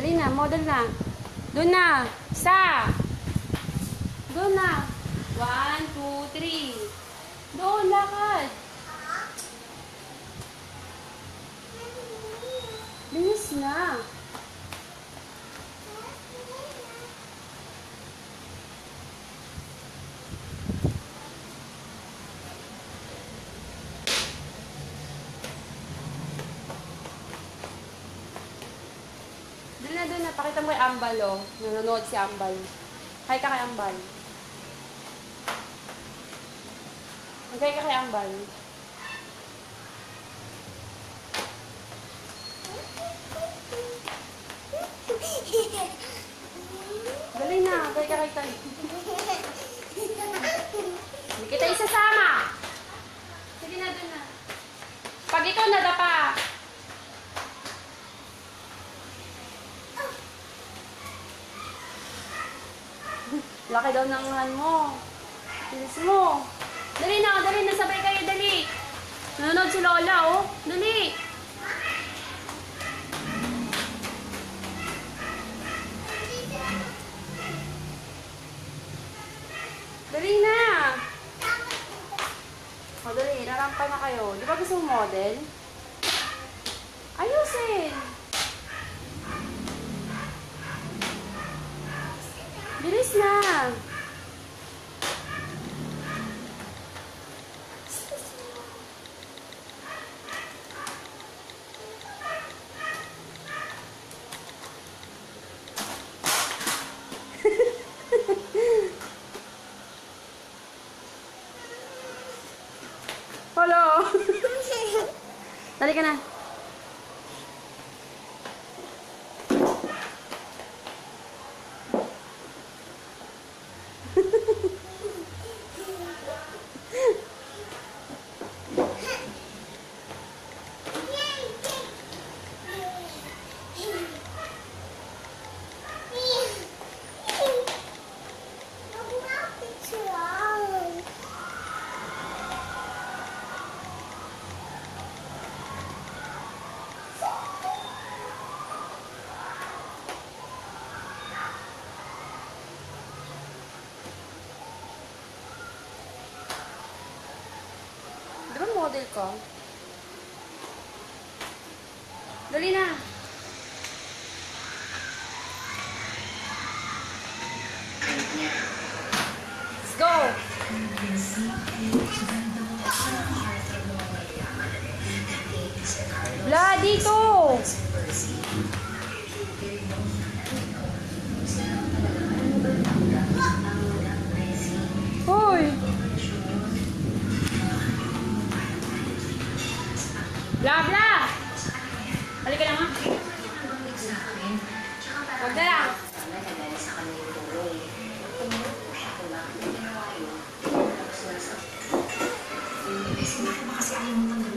Dali na, model na. Doon na. Isa. Doon na. 1, 2, 3. Doon, lakad. Bilis na. Doon na. Pakita mo kay Ambal, oh. Nanonood si Ambal. Hi ka kay Ambal. Magkaya ka kay Ambal. Dali na. Magkaya ka kay Tay. Hindi kita isasama. Sige na, doon na. Pag ikaw nadapa. Laki daw ng han mo. Bilis mo. Dali na, sabay kayo, dali. Nanonood si Lola, oh. Dali. Dali na. O, dali, narampa na kayo. Di ba gusto mong model? Ayusin. Bilis na. Hello. Dali ka na. Di ba model ko? Dali na. Let's go. Bla, dito. Hoy. Bla, bla. Halika na, ma. Huwag na lang. Kasi ayaw mo